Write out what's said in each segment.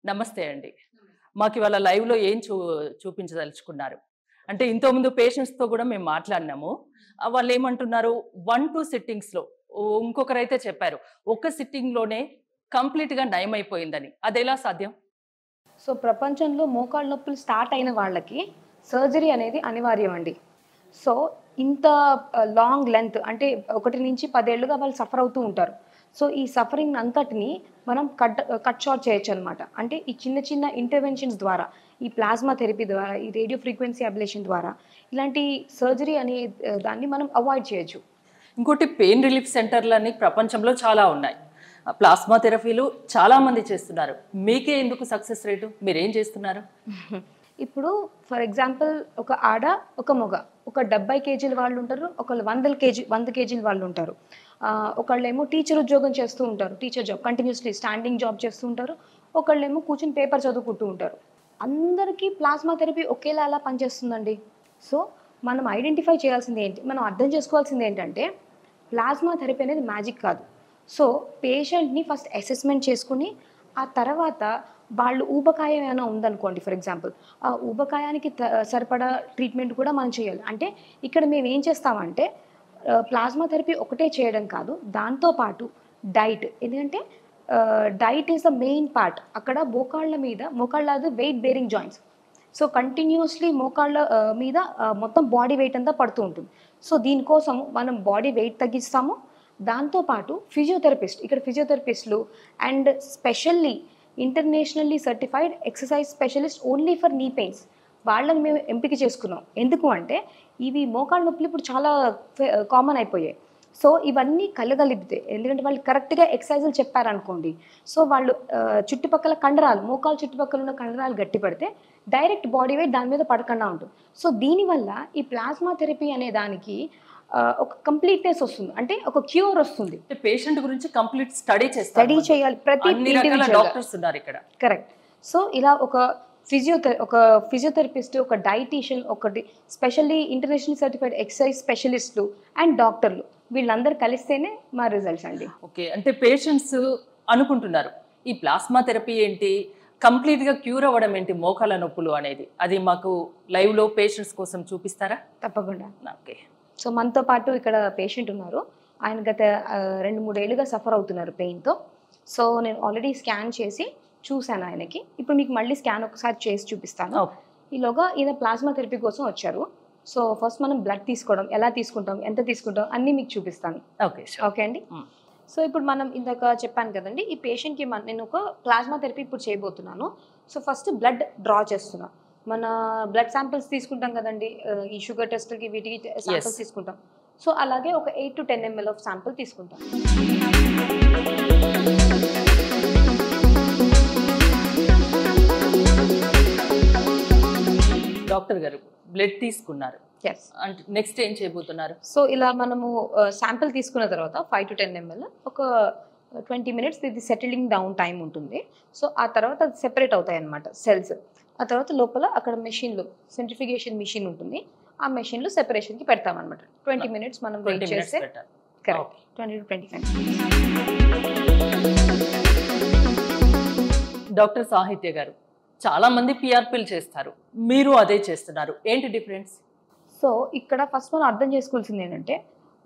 నమస్తే అండి. మాకివాళ లైవ్‌లో ఏం చూపించదలుచుకున్నారు? అంటే ఇంతకుముందు పేషెంట్స్‌తో గూడా మేము మాట్లాడినాము. వాళ్ళేమంటున్నారు 1, 2 సిట్టింగ్స్‌లో ఇంకొకరైతే చెప్పారు. ఒక్క సిట్టింగ్‌లోనే కంప్లీట్‌గా నయమైపోయిందని. అదెలా సాధ్యం? సో ప్రపంచంలో మోకాళ్ళ నొప్పులు స్టార్ట్ అయిన వాళ్ళకి సర్జరీ అనేది అనివార్యం అండి. సో ఇంత లాంగ్ లెంత్ అంటే 1 నుంచి 10 ఏళ్లుగా వాళ్ళు సఫర్ అవుతూ ఉంటారు. సో ఈ సఫరింగ్ అంతటిని మనం కట్ షార్ట్ చేయొచ్చు అనమాట. అంటే ఈ చిన్న చిన్న ఇంటర్వెన్షన్స్ ద్వారా, ఈ ప్లాస్మా థెరపీ ద్వారా, ఈ రేడియో ఫ్రీక్వెన్సీ అబ్లేషన్ ద్వారా ఇలాంటి సర్జరీ అనే దాన్ని మనం అవాయిడ్ చేయొచ్చు. ఇంకోటి పెయిన్ రిలీఫ్ సెంటర్‌లని ప్రపంచంలో చాలా ఉన్నాయి. ప్లాస్మా థెరపీలు చాలా మంది చేస్తున్నారు. మీకే ఎందుకు సక్సెస్ రేటు? మీరేం చేస్తున్నారు? ఇప్పుడు ఫర్ ఎగ్జాంపుల్ ఒక ఆడ, ఒక మగ, ఒక 70 కేజీల వాళ్ళు ఉంటారు, ఒకళ్ళు 100 కేజీల వాళ్ళు ఉంటారు. ఒకళ్ళేమో టీచర్ ఉద్యోగం చేస్తూ ఉంటారు, teacher job continuously standing job చేస్తూ ఉంటారు. ఒకళ్ళేమో కూర్చుని పేపర్ చదువుకుంటూ ఉంటారు. అందరికీ ప్లాస్మా థెరపీ ఒకేలా ఎలా పనిచేస్తుందండి? సో మనం ఐడెంటిఫై చేయాల్సింది ఏంటి, మనం అర్థం చేసుకోవాల్సింది ఏంటంటే ప్లాస్మా థెరపీ అనేది మ్యాజిక్ కాదు. సో పేషెంట్ని ఫస్ట్ అసెస్మెంట్ చేసుకుని ఆ తర్వాత వాళ్ళు ఊబకాయం ఏమైనా ఉందనుకోండి, ఫర్ ఎగ్జాంపుల్ ఆ ఊబకాయానికి సరిపడా ట్రీట్మెంట్ కూడా మనం చేయాలి. అంటే ఇక్కడ మేము ఏం చేస్తామంటే ప్లాస్మా థెరపీ ఒకటే చేయడం కాదు, దాంతోపాటు డైట్. ఎందుకంటే diet is the main part. అక్కడ మోకాళ్ళ weight bearing joints. So continuously మోకాళ్ళ మీద మొత్తం బాడీ వెయిట్ అంతా పడుతూ ఉంటుంది. సో దీనికోసం మనం బాడీ వెయిట్ తగ్గిస్తాము. దాంతోపాటు ఇక్కడ ఫిజియోథెరపిస్టులు and specially internationally certified exercise specialist only for knee pains వాళ్ళని మేము ఎంపిక చేసుకున్నాం. ఎందుకు అంటే ఇవి మోకాళ్ళ నొప్పులు ఇప్పుడు చాలా కామన్ అయిపోయాయి. సో ఇవన్నీ కలగలిపితే, ఎందుకంటే వాళ్ళు కరెక్ట్గా ఎక్సర్సైజులు చెప్పారనుకోండి, సో వాళ్ళు చుట్టుపక్కల కండరాలు, మోకాలు చుట్టుపక్కల ఉన్న కండరాలు గట్టి పడితే డైరెక్ట్ బాడీ వెయిట్ దాని మీద పడకుండా ఉంటుంది. సో దీనివల్ల ఈ ప్లాస్మా థెరపీ అనే దానికి ఒక కంప్లీట్నెస్ వస్తుంది, అంటే ఒక క్యూర్ వస్తుంది. పేషెంట్ గురించి కంప్లీట్ స్టడీ చేయాలి ప్రతి డాక్టర్స్ ఉన్నారు ఇక్కడ. కరెక్ట్. సో ఇలా ఒక ఫిజియోథెరపిస్ట్, ఒక డైటీషియన్, ఒకటి స్పెషల్లీ ఇంటర్నేషనల్ సర్టిఫైడ్ ఎక్సర్సైజ్ స్పెషలిస్టులు అండ్ డాక్టర్లు, వీళ్ళందరూ కలిస్తేనే మా రిజల్ట్స్ అండి. ఓకే, అంటే పేషెంట్స్ అనుకుంటున్నారు ఈ ప్లాస్మా థెరపీ ఏంటి, కంప్లీట్గా క్యూర్ అవ్వడం ఏంటి మోకాళ్ళ నొప్పులు అనేది, అది మాకు లైవ్లో పేషెంట్స్ కోసం చూపిస్తారా? తప్పకుండా. ఓకే. సో మనతో పాటు ఇక్కడ పేషెంట్ ఉన్నారు. ఆయన గత 2-3 ఏళ్ళుగా సఫర్ అవుతున్నారు పెయిన్తో. సో నేను ఆల్రెడీ స్కాన్ చేసి చూశాను ఆయనకి. ఇప్పుడు మీకు మళ్ళీ స్కాన్ ఒకసారి చేసి చూపిస్తాను. ఈలోగా ఈయన ప్లాస్మా థెరపీ కోసం వచ్చారు. సో ఫస్ట్ మనం బ్లడ్ తీసుకోవడం, ఎలా తీసుకుంటాం, ఎంత తీసుకుంటాం అన్నీ మీకు చూపిస్తాను. ఓకే అండి. సో ఇప్పుడు మనం ఇందాక చెప్పాను కదండి, ఈ పేషెంట్కి నేను ఒక ప్లాస్మా థెరపీ ఇప్పుడు చేయబోతున్నాను. సో ఫస్ట్ బ్లడ్ డ్రా చేస్తున్నా. మన బ్లడ్ శాంపిల్స్ తీసుకుంటాం కదండి, ఈ షుగర్ టెస్ట్లకి వీటికి శాంపిల్స్ తీసుకుంటాం. సో అలాగే ఒక 8 to 10 ml ఆఫ్ శాంపిల్ తీసుకుంటాం. డాక్టర్ గారు బ్లడ్ తీసుకున్నారు, అంటే నెక్స్ట్ ఏం చేయబోతున్నారు? సో ఇలా మనము శాంపిల్ తీసుకున్న తర్వాత 5 to 10 ml ఒక 20 minutes ఇది సెటిలింగ్ డౌన్ టైం ఉంటుంది. సో ఆ తర్వాత అది సెపరేట్ అవుతాయి అన్నమాట సెల్స్. ఆ తర్వాత లోపల అక్కడ మెషిన్లో సెంట్రిఫికేషన్ మెషిన్ ఉంటుంది, ఆ మెషిన్లో సెపరేషన్కి పెడతామన్నమాట. 20 minutes మనం వెయిట్ చేస్తే కరెక్ట్ 20 to 25. డాక్టర్ సాహిత్య గారు, చాలా మంది పిఆర్పీలు చేస్తారు, మీరు అదే చేస్తున్నారు, ఏంటి డిఫరెన్స్? సో ఇక్కడ ఫస్ట్ మనం అర్థం చేసుకోవాల్సింది ఏంటంటే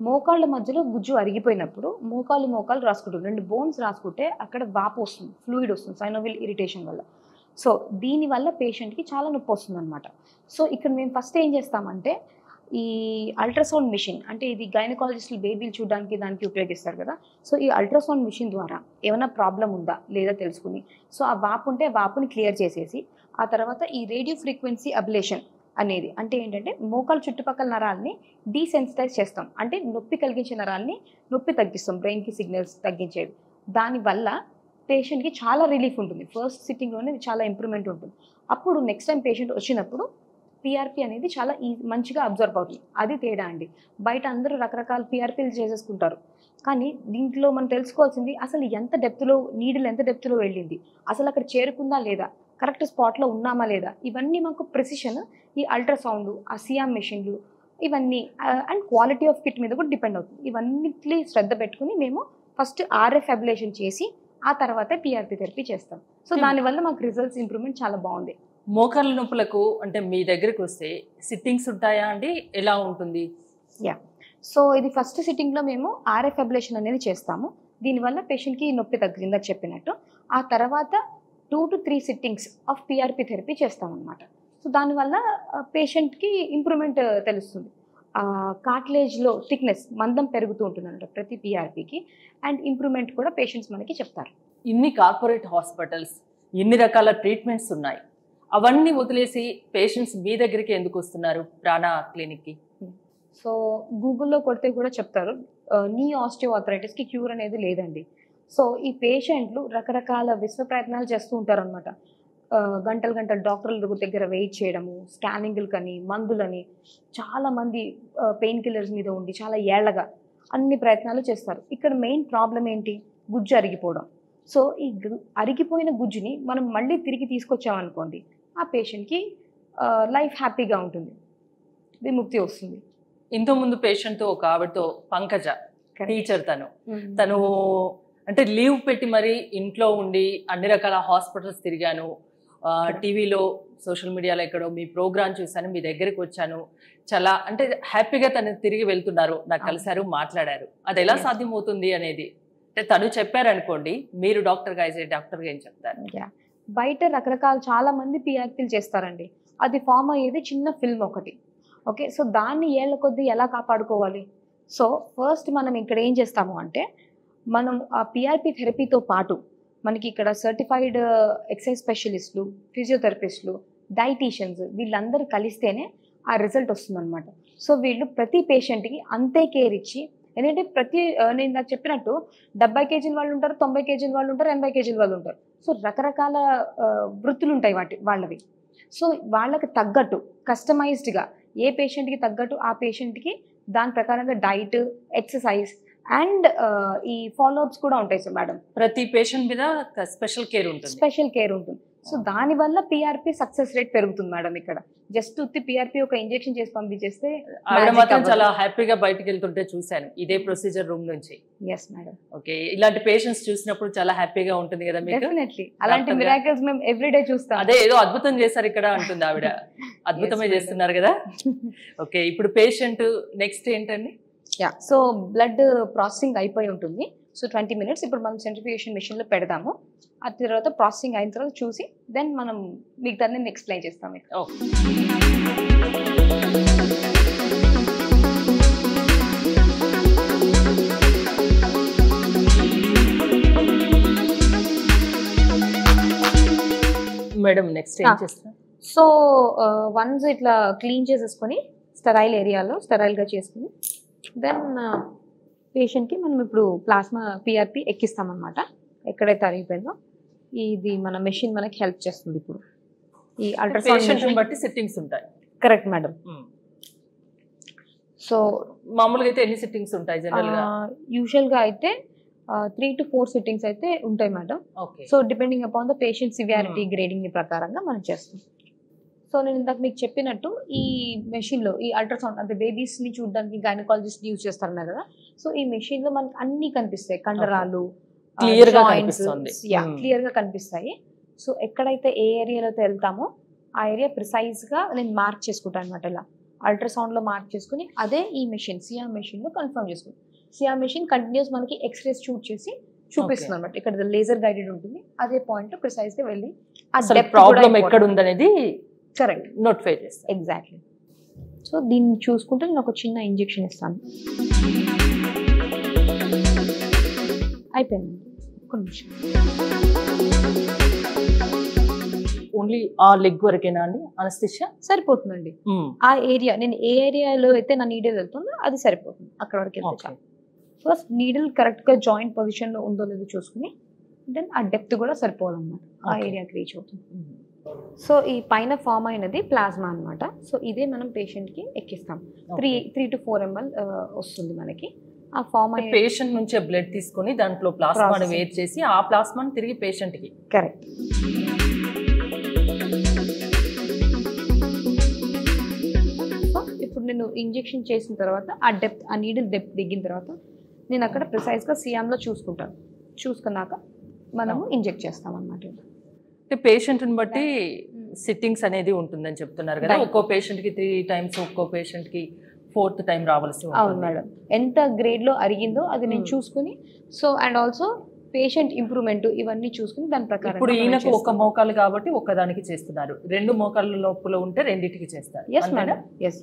మోకాళ్ళ మధ్యలో గుజ్జు అరిగిపోయినప్పుడు మోకాలు రాసుకుంటుంది, 2 బోన్స్ రాసుకుంటే అక్కడ వాపు వస్తుంది, ఫ్లూయిడ్ వస్తుంది సైనోవిల్ ఇరిటేషన్ వల్ల. సో దీనివల్ల పేషెంట్కి చాలా నొప్పి వస్తుంది అనమాట. సో ఇక్కడ మేము ఫస్ట్ ఏం చేస్తామంటే ఈ అల్ట్రాసౌండ్ మిషన్, అంటే ఇది గైనకాలజిస్టులు బేబీలు చూడడానికి దానికి ఉపయోగిస్తారు కదా. సో ఈ అల్ట్రాసౌండ్ మిషన్ ద్వారా ఏమైనా ప్రాబ్లం ఉందా లేదా తెలుసుకుని, సో ఆ వాపు ఉంటే వాపుని క్లియర్ చేసేసి ఆ తర్వాత ఈ రేడియో ఫ్రీక్వెన్సీ అబ్లేషన్ అనేది, అంటే ఏంటంటే మోకాలు చుట్టుపక్కల నరాలని డీసెన్సిటైజ్ చేస్తాం, అంటే నొప్పి కలిగించే నరాలని నొప్పి తగ్గిస్తాం, బ్రెయిన్కి సిగ్నల్స్ తగ్గించేవి. దానివల్ల పేషెంట్కి చాలా రిలీఫ్ ఉంటుంది. ఫస్ట్ సిట్టింగ్లోనే చాలా ఇంప్రూవ్మెంట్ ఉంటుంది. అప్పుడు నెక్స్ట్ టైం పేషెంట్ వచ్చినప్పుడు పిఆర్పీ అనేది చాలా మంచిగా అబ్జర్వ్ అవుతుంది. అది తేడా అండి. బయట అందరూ రకరకాల పిఆర్పీలు చేసేసుకుంటారు, కానీ దీంట్లో మనం తెలుసుకోవాల్సింది అసలు ఎంత డెప్త్లో నీడిల్ ఎంత డెప్త్లో వెళ్ళింది, అసలు అక్కడ చేరుకుందా లేదా, కరెక్ట్ స్పాట్లో ఉన్నామా లేదా, ఇవన్నీ మాకు ప్రెసిషన్ ఈ అల్ట్రాసౌండ్, ఆ సియామ్ మెషిన్లు ఇవన్నీ అండ్ క్వాలిటీ ఆఫ్ కిట్ మీద కూడా డిపెండ్ అవుతుంది. ఇవన్నిటి శ్రద్ధ పెట్టుకుని మేము ఫస్ట్ ఆర్ఎఫ్ అబ్లేషన్ చేసి ఆ తర్వాతే పిఆర్పి థెరపీ చేస్తాం. సో దానివల్ల మాకు రిజల్ట్స్ ఇంప్రూవ్మెంట్ చాలా బాగుంది. మోకాళ్ళ నొప్పులకు అంటే మీ దగ్గరికి వస్తే సిట్టింగ్స్ ఉంటాయా అండి, ఎలా ఉంటుంది? యా, సో ఇది ఫస్ట్ సిట్టింగ్లో మేము ఆర్ఎఫ్ అబ్లేషన్ అనేది చేస్తాము. దీనివల్ల పేషెంట్కి నొప్పి తగ్గిందా చెప్పినట్టు. ఆ తర్వాత 2 to 3 sittings of PRP therapy చేస్తామన్నమాట. సో దానివల్ల పేషెంట్కి ఇంప్రూవ్మెంట్ తెలుస్తుంది. కార్టిలేజ్లో థిక్నెస్ మందం పెరుగుతూ ఉంటుంది అన్నమాట ప్రతి పిఆర్పికి. అండ్ ఇంప్రూవ్మెంట్ కూడా పేషెంట్స్ మనకి చెప్తారు. ఇన్ని కార్పొరేట్ హాస్పిటల్స్, ఇన్ని రకాల ట్రీట్మెంట్స్ ఉన్నాయి, అవన్నీ వదిలేసి పేషెంట్స్ మీ దగ్గరికి ఎందుకు వస్తున్నారు ప్రాణ క్లినిక్కి? సో గూగుల్లో కొడితే కూడా చెప్తారు నీ ఆస్టియోఆర్థరైటిస్కి క్యూర్ అనేది లేదండి. సో ఈ పేషెంట్లు రకరకాల విశ్వ ప్రయత్నాలు చేస్తూ ఉంటారు అనమాట. గంటలు గంటలు డాక్టర్ల దగ్గర వెయిట్ చేయడము, స్కానింగ్లకని, మందులని, చాలామంది పెయిన్ కిల్లర్స్ మీద ఉండి చాలా ఏళ్లగా అన్ని ప్రయత్నాలు చేస్తారు. ఇక్కడ మెయిన్ ప్రాబ్లం ఏంటి? గుజ్జు అరిగిపోవడం. సో ఈ అరిగిపోయిన గుజ్జుని మనం మళ్ళీ తిరిగి తీసుకొచ్చామనుకోండి, ఆ పేషెంట్కి లైఫ్ హ్యాపీగా ఉంటుంది, విముక్తి వస్తుంది. ఇంతకుముందు పేషెంట్ ఒక ఆవిడతో, పంకజ టీచర్, తను అంటే లీవ్ పెట్టి మరి ఇంట్లో ఉండి అన్ని రకాల హాస్పిటల్స్ తిరిగాను, టీవీలో సోషల్ మీడియాలో ఎక్కడో మీ ప్రోగ్రామ్ చూశాను, మీ దగ్గరికి వచ్చాను, చాలా అంటే హ్యాపీగా తను తిరిగి వెళ్తున్నారు, నాకు కలిశారు, మాట్లాడారు. అది ఎలా సాధ్యమవుతుంది అనేది అంటే తను చెప్పారనుకోండి, మీరు డాక్టర్గా ఏం చెప్తారు? బయట రకరకాల చాలా మంది పిఆర్పీలు చేస్తారండి. అది ఫామ్ అయ్యేది చిన్న ఫిల్మ్ ఒకటి. ఓకే, సో దాన్ని ఏళ్ల కొద్దీ ఎలా కాపాడుకోవాలి? సో ఫస్ట్ మనం ఇక్కడ ఏం చేస్తాము అంటే, మనం ఆ పిఆర్పి థెరపీతో పాటు మనకి ఇక్కడ సర్టిఫైడ్ ఎక్సర్సైజ్ స్పెషలిస్టులు, ఫిజియోథెరపిస్టులు, డైటీషియన్స్ వీళ్ళందరూ కలిస్తేనే ఆ రిజల్ట్ వస్తుందన్నమాట. సో వీళ్ళు ప్రతి పేషెంట్కి అంతే కేర్ ఇచ్చి, ఎందుకంటే నేను నాకు చెప్పినట్టు 70 కేజీల వాళ్ళు ఉంటారు, 90 కేజీల వాళ్ళు ఉంటారు, 80 కేజీల వాళ్ళు ఉంటారు. సో రకరకాల వృత్తులు ఉంటాయి వాళ్ళవి. సో వాళ్ళకి తగ్గట్టు కస్టమైజ్డ్గా ఏ పేషెంట్కి తగ్గట్టు ఆ పేషెంట్కి దాని ప్రకారంగా డైట్, ఎక్సర్సైజ్ అండ్ ఈ ఫాలోఅప్స్ కూడా ఉంటాయి. సో మేడం, ప్రతి పేషెంట్ మీద స్పెషల్ కేర్ ఉంటుంది. సో దానివల్ల పిఆర్పి సక్సెస్ రేట్ పెరుగుతుంది మేడం. ఇక్కడ జస్ట్ పిఆర్పి ఒక ఇంజెక్షన్ చేసి పంపించేస్తే మాత్రం చాలా హ్యాపీగా బయటకు వెళ్తుంటే చూశాను ఇదే ప్రొసీజర్ రూమ్ నుంచి. Yes madam. ఓకే, ఇలాంటి పేషెంట్స్ చూసినప్పుడు చాలా హ్యాపీగా ఉంటుంది కదా మీకు? డెఫినెట్లీ, అలాంటి మిరాకిల్స్ మేము ఎవ్రీడే చూస్తాం. అదే ఏదో అద్భుతం చేశారు ఇక్కడ అంటుంది ఆవిడ. అద్భుతమే చేస్తున్నారు కదా. ఓకే, ఇప్పుడు పేషెంట్ నెక్స్ట్ ఏంటండి? సో బ్లడ్ ప్రాసెసింగ్ అయిపోయి ఉంటుంది. సో 20 minutes ఇప్పుడు మనం సెంట్రిఫ్యూగేషన్ మెషిన్లో పెడదాము. ఆ తర్వాత ప్రాసెసింగ్ అయిన తర్వాత చూసి దెన్ మనం మీకు దాన్ని ఎక్స్ప్లెయిన్ చేస్తాం. మేడం నెక్స్ట్ ఏం చేస్తాం? సో వన్స్ ఇట్లా క్లీన్ చేసేసుకొని స్టెరైల్ ఏరియాలో స్టెరైల్గా చేసుకుని దెన్ పేషెంట్కి మనం ఇప్పుడు ప్లాస్మా పిఆర్పి ఎక్కిస్తామన్నమాట. ఎక్కడైతే అరిగిపోయిందో ఇది మన మెషిన్ మనకి హెల్ప్ చేస్తుంది. ఇప్పుడు ఈ అల్ట్రాసౌండ్ బట్టి సెట్టింగ్స్ ఉంటాయి. Correct madam. సో మామూలుగా అయితే ఎన్ని సెట్టింగ్స్ ఉంటాయి జనరల్గా? యూజువల్గా అయితే 3 to 4 సిట్టింగ్స్ అయితే ఉంటాయి madam. So depending upon the patient severity grading ప్రకారంగా మనం చేస్తాం. సో నేను ఇందాక మీకు చెప్పినట్టు ఈ మెషిన్లో ఈ అల్ట్రాసౌండ్ అంటే బేబీస్ని చూడడానికి గైనకాలజిస్ట్ యూజ్ చేస్తారన్నారు కదా. సో ఈ మెషిన్లో మనకి అన్నీ కనిపిస్తాయి, కండరాలు క్లియర్గా కనిపిస్తాయి. సో ఎక్కడైతే ఏ ఏరియాలో వెళ్తామో ఆ ఏరియా ప్రిసైజ్గా నేను మార్క్ చేసుకుంటాను అనమాట. ఇలా అల్ట్రాసౌండ్లో మార్క్ చేసుకుని అదే ఈ మెషిన్ సిఆర్ మెషిన్లో కన్ఫర్మ్ చేసుకుంటాం. సిఆర్ మెషిన్ కంటిన్యూస్ మనకి ఎక్స్రేస్ షూట్ చేసి చూపిస్తుంది అనమాట. ఇక్కడ లేజర్ గైడెడ్ ఉంటుంది. అదే పాయింట్ ప్రిసైజ్గా వెళ్ళి ఆ ప్రాబ్లం ఎక్కడ ఉందనేది కరెక్ట్ నోటిఫై చేస్తాను. ఎగ్జాక్ట్లీ. సో దీన్ని చూసుకుంటే నేను ఒక చిన్న ఇంజెక్షన్ ఇస్తాను. అయిపోయింది. ఒక నిమిషం. ఓన్లీ ఆ లెగ్ వరకేనా అండి అనస్థిషియా? సరిపోతుందండి. ఆ ఏరియా నేను ఏ ఏరియాలో అయితే నా నీడిల్ వెళ్తుందో అది సరిపోతుంది. అక్కడ వరకు వెళ్తే ఫస్ట్ నీడిల్ కరెక్ట్గా జాయింట్ పొజిషన్లో ఉందో లేదో చూసుకుని దెన్ ఆ డెప్త్ కూడా సరిపోవాలన్నమాట. ఆ ఏరియాకి రీచ్ అవుతుంది. సో ఈ పైన ఫామ్ అయినది ప్లాస్మా అనమాట. సో ఇదే మనం పేషెంట్కి ఎక్కిస్తాం. 3 to 4 ml వస్తుంది మనకి. ఆ ఫామ్ అయిన పేషెంట్ నుంచి బ్లడ్ తీసుకొని దాంట్లో ప్లాస్మాని వేరు చేసి ఆ ప్లాస్మాని తిరిగి పేషెంట్కి. కరెక్ట్. సో ఇప్పుడు నేను ఇంజెక్షన్ చేసిన తర్వాత ఆ నీడిల్ డెప్త్ దిగిన తర్వాత నేను అక్కడ ప్రిసైజ్గా సియామ్లో చూసుకుంటాను. చూసుకున్నాక మనము ఇంజెక్ట్ చేస్తాం అన్నమాట. అంటే పేషెంట్ని బట్టి సిట్టింగ్స్ అనేది ఉంటుందని చెప్తున్నారు కదా, ఒక్కో పేషెంట్కి 3 times, ఒక్కో పేషెంట్కి 4th time రావాల్సి ఉంటుంది. అవును మేడం, ఎంత గ్రేడ్లో అరిగిందో అది నేను చూసుకుని, so and also patient improvement ఇవన్నీ చూసుకుని దాని ప్రకారం. ఇప్పుడు ఈయనకు ఒక మోకాలు కాబట్టి ఒక్కదానికి చేస్తున్నారు, 2 మోకాళ్ళ లోపల ఉంటే రెండింటికి చేస్తారు. Yes madam, yes.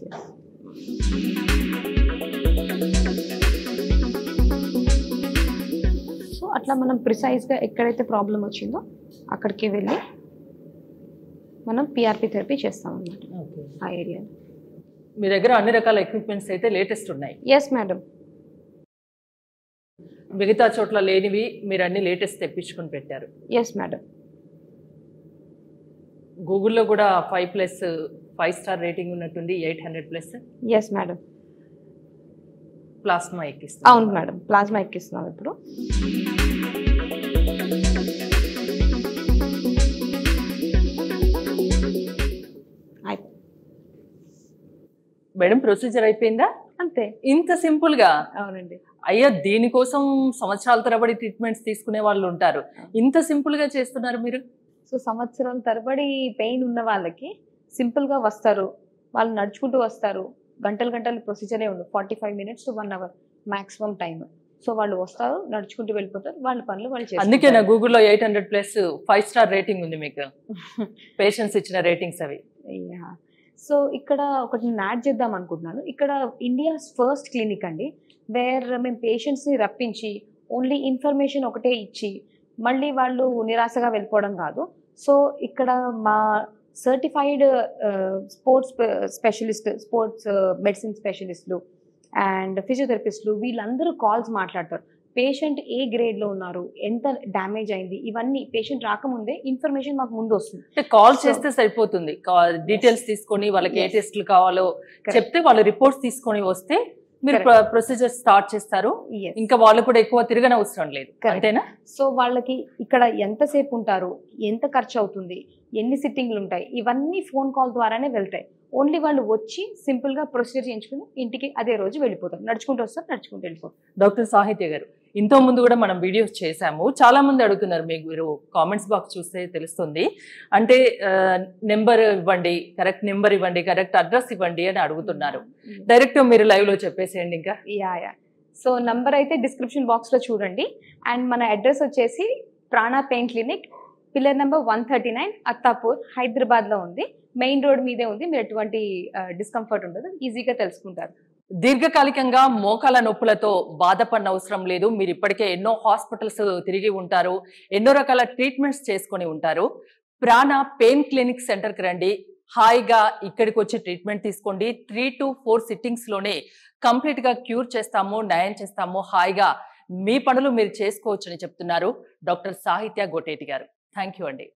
సో అట్లా మనం ప్రిసైజ్గా ఎక్కడైతే ప్రాబ్లం వచ్చిందో అక్కడికి వెళ్ళి మనం పిఆర్పి థెరపీ చేస్తాం అన్నమాట ఆ ఏరియాలో. మీ దగ్గర అన్ని రకాల ఎక్విప్మెంట్స్ అయితే లేటెస్ట్ ఉన్నాయి. Yes madam. మిగతా చోట్ల లేనివి మీరు అన్ని లేటెస్ట్ తెప్పించుకొని పెట్టారు. Yes madam. గూగుల్లో కూడా 5+ స్టార్ రేటింగ్ ఉన్నట్టుంది, 800+. Yes madam. ప్లాస్మా ఎక్కిస్తాం. అవును మేడం, ప్లాస్మా ఎక్కిస్తున్నాం ఇప్పుడు. మేడం ప్రొసీజర్ అయిపోయిందా? అంతే, ఇంత సింపుల్ గా? అవునండి. అయ్యా దీనికోసం సంవత్సరాల తరబడి ట్రీట్మెంట్స్ తీసుకునే వాళ్ళు ఉంటారు, ఇంత సింపుల్ గా చేస్తున్నారు మీరు. సో సంవత్సరాల తరబడి పెయిన్ ఉన్న వాళ్ళకి సింపుల్ గా వస్తారు, వాళ్ళు నడుచుకుంటూ వస్తారు, గంటలు గంటలు ప్రొసీజరే ఉండదు, 45 minutes to 1 hour maximum time. So వాళ్ళు వస్తారు, నడుచుకుంటూ వెళ్ళిపోతారు, వాళ్ళ పనులు వాళ్ళు చేస్తారు. అందుకే నా గూగుల్లో 800+ 5 స్టార్ రేటింగ్ ఉంది మీకు, పేషెంట్స్ ఇచ్చిన రేటింగ్స్ అవి. సో ఇక్కడ ఒకటి నేను యాడ్ చేద్దాం అనుకుంటున్నాను, ఇక్కడ ఇండియాస్ ఫస్ట్ క్లినిక్ అండి, వేర్ మేము పేషెంట్స్ని రప్పించి ఓన్లీ ఇన్ఫర్మేషన్ ఒకటే ఇచ్చి మళ్ళీ వాళ్ళు నిరాశగా వెళ్ళిపోవడం కాదు. సో ఇక్కడ మా certified sports specialist, sports medicine స్పెషలిస్టులు అండ్ ఫిజియోథెరపిస్టులు వీళ్ళందరూ కాల్స్ మాట్లాడతారు. పేషెంట్ ఏ గ్రేడ్లో ఉన్నారు, ఎంత డ్యామేజ్ అయింది, ఇవన్నీ పేషెంట్ రాకముందే ఇన్ఫర్మేషన్ మాకు ముందు వస్తుంది. కాల్ చేస్తే సరిపోతుంది, డీటెయిల్స్ తీసుకొని వాళ్ళకి ఏ టెస్ట్లు కావాలో చెప్తే వాళ్ళు రిపోర్ట్స్ తీసుకొని వస్తే మీరు ప్రొసీజర్ స్టార్ట్ చేస్తారు. ఇంకా వాళ్ళు కూడా ఎక్కువ తిరగనవసరం లేదు, అంతేనా? సో వాళ్ళకి ఇక్కడ ఎంతసేపు ఉంటారు, ఎంత ఖర్చు అవుతుంది, ఎన్ని సిట్టింగ్లు ఉంటాయి, ఇవన్నీ ఫోన్ కాల్ ద్వారానే వెళ్తాయి. ఓన్లీ వాళ్ళు వచ్చి సింపుల్ గా ప్రొసీజర్ చేయించుకుని ఇంటికి అదే రోజు వెళ్ళిపోతారు, నడుచుకుంటూ వస్తారు, నడుచుకుంటూ వెళ్ళిపోతారు. డాక్టర్ సాహిత్య గారు, ఇంతో ముందు కూడా మనం వీడియోస్ చేశాము, చాలా మంది అడుగుతున్నారు, మీరు కామెంట్స్ బాక్స్ చూస్తే తెలుస్తుంది, అంటే నెంబర్ ఇవ్వండి, కరెక్ట్ నెంబర్ ఇవ్వండి, కరెక్ట్ అడ్రస్ ఇవ్వండి అని అడుగుతున్నారు. డైరెక్ట్ మీరు లైవ్ లో చెప్పేసేయండి. ఇంకా సో నంబర్ అయితే డిస్క్రిప్షన్ బాక్స్ లో చూడండి, అండ్ మన అడ్రస్ వచ్చేసి ప్రాణ pain clinic, pillar number 139, Attapur, Hyderabad లో ఉంది. మెయిన్ రోడ్ మీదే ఉంది, మీరు ఎటువంటి డిస్కంఫర్ట్ ఉండదు, ఈజీగా తెలుసుకుంటారు. దీర్ఘకాలికంగా మోకాల నొప్పులతో బాధపడిన అవసరం లేదు, మీరు ఇప్పటికే ఎన్నో హాస్పిటల్స్ తిరిగి ఉంటారు, ఎన్నో రకాల ట్రీట్మెంట్స్ చేసుకొని ఉంటారు. ప్రాణ పెయిన్ క్లినిక్ సెంటర్కి రండి, హాయిగా ఇక్కడికి వచ్చి ట్రీట్మెంట్ తీసుకోండి. 3 to 4 సిట్టింగ్స్ లోనే కంప్లీట్ గా క్యూర్ చేస్తాము, నయం చేస్తాము, హాయిగా మీ పనులు మీరు చేసుకోవచ్చని చెప్తున్నారు డాక్టర్ సాహిత్య గోటేటి గారు. థ్యాంక్ యూ అండి.